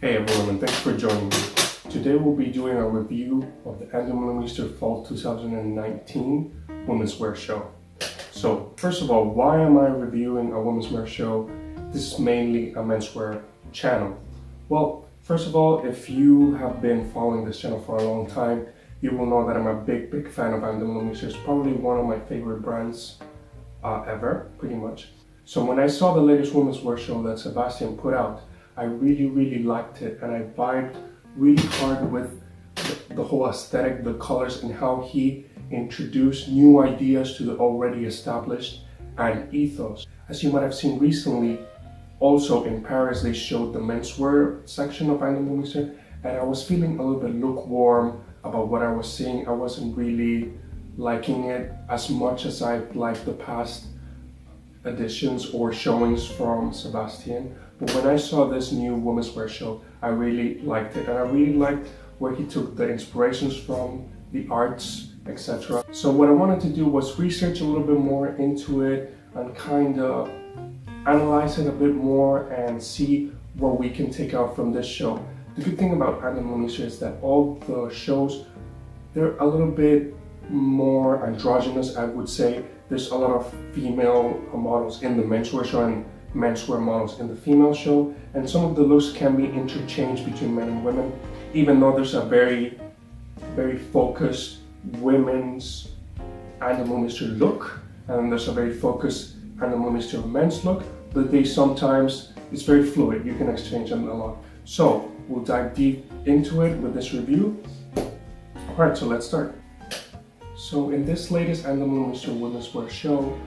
Hey everyone, and thanks for joining me. Today we'll be doing a review of the Demeulemeester Fall 2019 Womenswear show. So first of all, why am I reviewing a womenswear show? This is mainly a menswear channel. Well, first of all, if you have been following this channel for a long time, you will know that I'm a big fan of Demeulemeester. It's probably one of my favorite brands ever, pretty much. So when I saw the latest womenswear show that Sebastian put out, I really liked it, and I vibed really hard with the whole aesthetic, the colors, and how he introduced new ideas to the already established and ethos. As you might have seen recently, also in Paris, they showed the menswear section of Demeulemeester, and I was feeling a little bit lukewarm about what I was seeing. I wasn't really liking it as much as I liked the past editions or showings from Sebastian. But when I saw this new womenswear show, I really liked it, and I really liked where he took the inspirations from, the arts, etc. So what I wanted to do was research a little bit more into it and kind of analyze it a bit more and see what we can take out from this show. The good thing about Demeulemeester is that all the shows, they're a little bit more androgynous, I would say. There's a lot of female models in the menswear show and menswear models in the female show, and some of the looks can be interchanged between men and women, even though there's a very focused women's Demeulemeester look, and there's a very focused Demeulemeester men's look, but they sometimes, it's very fluid, you can exchange them a lot. So we'll dive deep into it with this review. Alright, so let's start. So in this latest Demeulemeester womenswear show,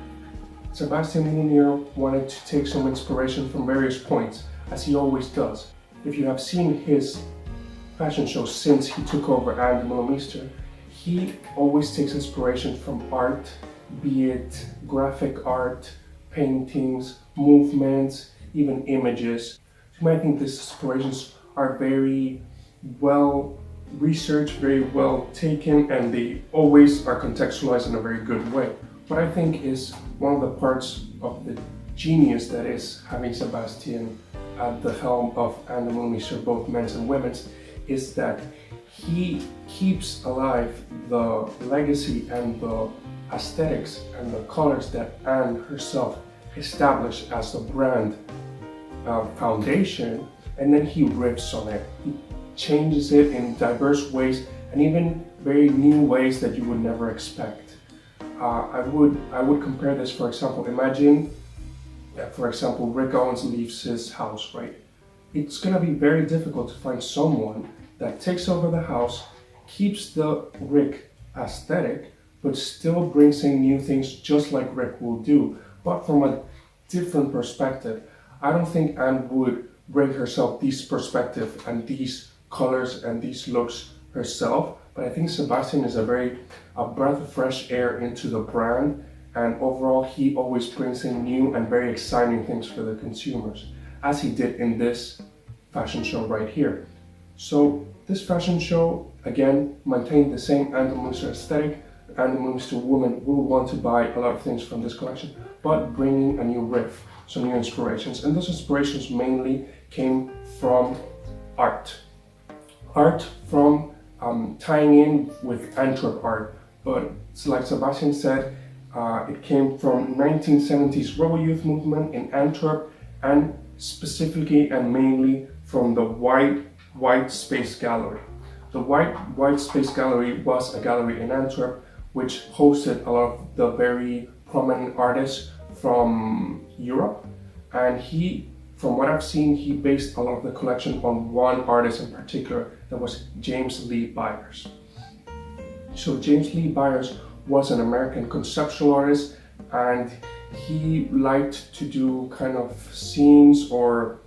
Sebastian Munier wanted to take some inspiration from various points, as he always does. If you have seen his fashion show since he took over Demeulemeester, he always takes inspiration from art, be it graphic art, paintings, movements, even images. You might think these inspirations are very well researched, very well taken, and they always are contextualized in a very good way. What I think is one of the parts of the genius that is having Sebastian at the helm of Demeulemeester, both men's and women's, is that he keeps alive the legacy and the aesthetics and the colors that Anne herself established as the brand foundation, and then he riffs on it. He changes it in diverse ways and even very new ways that you would never expect. I would compare this, for example, imagine, for example, Rick Owens leaves his house, right? It's gonna be very difficult to find someone that takes over the house, keeps the Rick aesthetic, but still brings in new things just like Rick will do, but from a different perspective. I don't think Anne would bring herself these perspective and these colors and these looks herself, but I think Sebastian is a breath of fresh air into the brand, and overall he always brings in new and very exciting things for the consumers, as he did in this fashion show right here. So this fashion show, again, maintained the same Demeulemeester aesthetic. Demeulemeester women will want to buy a lot of things from this collection, but bringing a new riff, some new inspirations, and those inspirations mainly came from art. Art from tying in with Antwerp art, but like Sebastian said, it came from 1970s rebel youth movement in Antwerp, and specifically and mainly from the White Space Gallery. The White Space Gallery was a gallery in Antwerp which hosted a lot of the very prominent artists from Europe, and from what I've seen, he based a lot of the collection on one artist in particular, that was James Lee Byers. So James Lee Byers was an American conceptual artist, and he liked to do kind of scenes or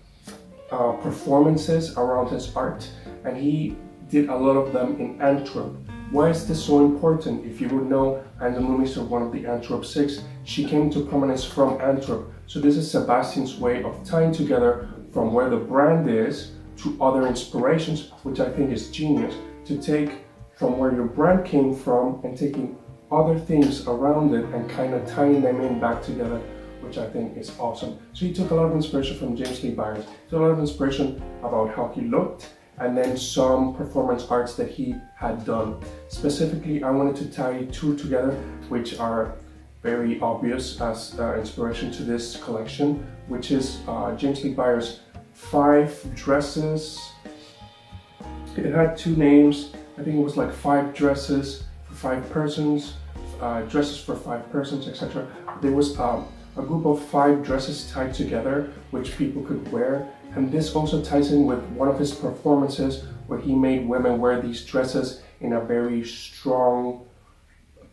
performances around his art, and he did a lot of them in Antwerp. Why is this so important? If you would know, Demeulemeester, one of the Antwerp Six, she came to prominence from Antwerp. So this is Sebastian's way of tying together from where the brand is to other inspirations, which I think is genius, to take from where your brand came from and taking other things around it and kind of tying them in back together which I think is awesome. So he took a lot of inspiration from James Lee Byers. He took a lot of inspiration about how he looked, and then some performance arts that he had done. Specifically, I wanted to tie two together, which are very obvious as inspiration to this collection, which is James Lee Byers' 5 dresses. It had 2 names. I think it was like 5 dresses for 5 persons, dresses for 5 persons, etc. There was a group of 5 dresses tied together, which people could wear. And this also ties in with one of his performances where he made women wear these dresses in a very strong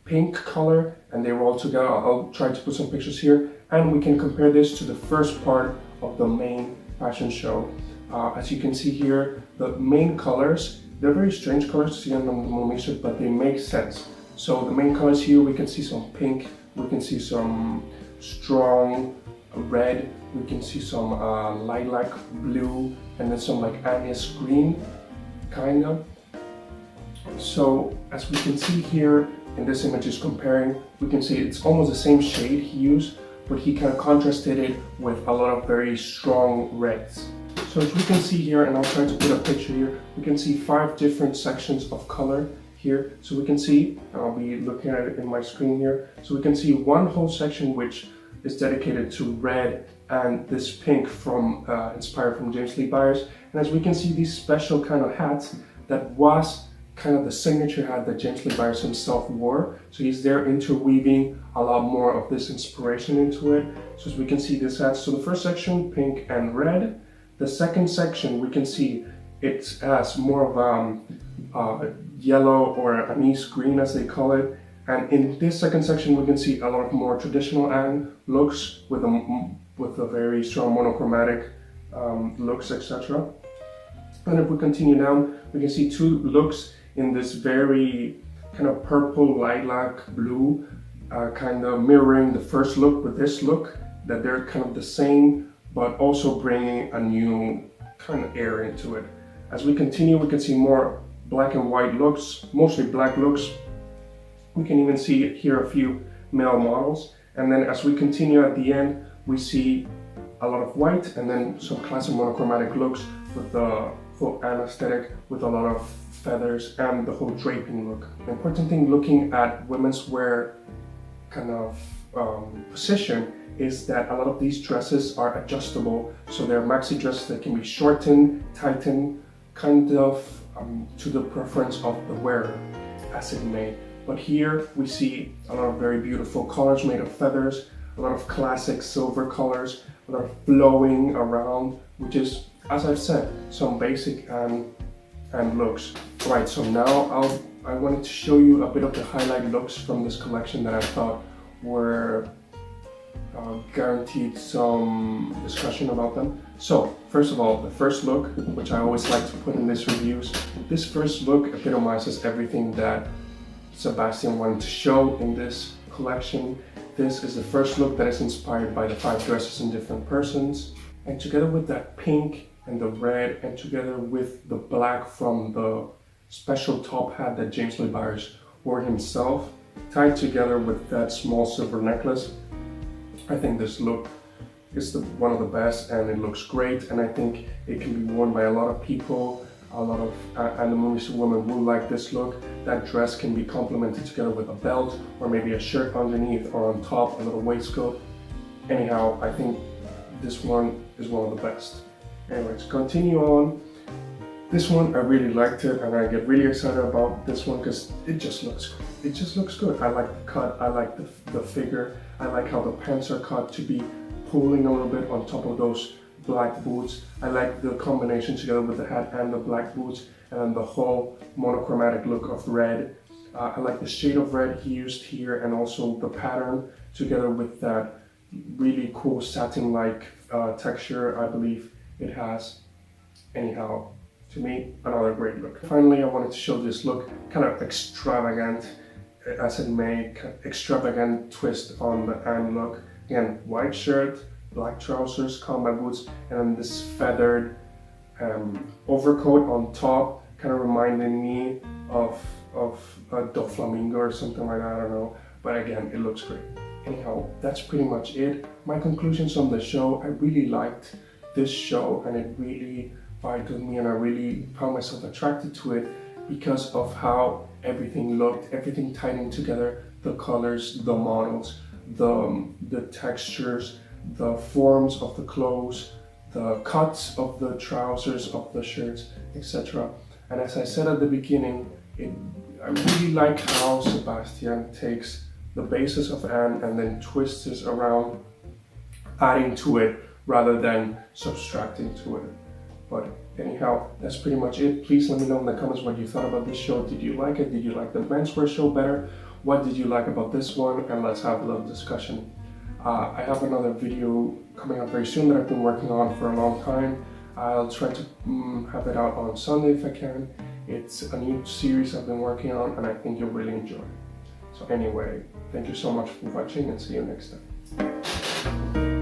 pink color, and they were all together. I'll try to put some pictures here, and we can compare this to the first part of the main fashion show. As you can see here, the main colors, they're very strange colors to see on the Demeulemeester, but they make sense. So the main colors here, we can see some pink, we can see some strong red, we can see some lilac blue, and then some like anise green, kind of. So as we can see here in this image is comparing, we can see it's almost the same shade he used, but he kind of contrasted it with a lot of very strong reds. So as we can see here, and I'll try to put a picture here, we can see 5 different sections of color here. So we can see, and I'll be looking at it in my screen here, so we can see one whole section which is dedicated to red and this pink from inspired from James Lee Byers. And as we can see, these special kind of hats that was kind of the signature hat that James Lee Byers himself wore. So he's there interweaving a lot more of this inspiration into it. So as we can see this hat, so the first section, pink and red. The second section, we can see it has more of yellow or anise green as they call it. And in this second section, we can see a lot of more traditional Anne looks with a very strong monochromatic looks, etc. And if we continue down, we can see 2 looks in this very kind of purple lilac blue, kind of mirroring the first look with this look, that they're kind of the same, but also bringing a new kind of air into it. As we continue, we can see more black and white looks, mostly black looks. We can even see here a few male models. And then as we continue at the end, we see a lot of white and then some classic monochromatic looks with the full Anne aesthetic with a lot of feathers and the whole draping look. The important thing looking at women's wear kind of position is that a lot of these dresses are adjustable. So they're maxi dresses that can be shortened, tightened, kind of to the preference of the wearer as it may. But here we see a lot of very beautiful colors made of feathers, a lot of classic silver colors, a lot of flowing around, which is, as I've said, some basic and looks. Right, so now I wanted to show you a bit of the highlight looks from this collection that I thought were guaranteed some discussion about them. So first of all, the first look, which I always like to put in these reviews, this first look epitomizes everything that Sebastian wanted to show in this collection. This is the first look that is inspired by the 5 dresses in different persons, and together with that pink and the red, and together with the black from the special top hat that James Lee Byers wore himself, tied together with that small silver necklace, I think this look is one of the best, and it looks great, and I think it can be worn by a lot of people. A lot of Demeulemeester women will like this look. That dress can be complemented together with a belt or maybe a shirt underneath, or on top a little waistcoat. Anyhow, I think this one is one of the best. Anyways, continue on. This one, I really liked it, and I get really excited about this one because it just looks good. It just looks good. I like the cut, I like the figure, I like how the pants are cut to be pulling a little bit on top of those black boots. I like the combination together with the hat and the black boots, and then the whole monochromatic look of red. I like the shade of red he used here, and also the pattern together with that really cool satin-like texture I believe it has. Anyhow, to me, another great look. Finally, I wanted to show this look, kind of extravagant, as it may, extravagant twist on the Anne look. Again, white shirt, black trousers, combat boots, and then this feathered overcoat on top, kind of reminding me of a Doflamingo or something like that, I don't know. But again, it looks great. anyhow, that's pretty much it. My conclusions on the show: I really liked this show and it really vibed with me, and I really found myself attracted to it because of how everything looked, everything tied in together, the colors, the models, the textures, the forms of the clothes, the cuts of the trousers, of the shirts, etc. And as I said at the beginning, I really like how Sebastian takes the basis of Anne and then twists it around, adding to it rather than subtracting to it. But anyhow, that's pretty much it. Please let me know in the comments what you thought about this show. Did you like it? Did you like the menswear show better? What did you like about this one? And let's have a little discussion. I have another video coming up very soon that I've been working on for a long time. I'll try to have it out on Sunday if I can. It's a new series I've been working on and I think you'll really enjoy it. So anyway, thank you so much for watching and see you next time.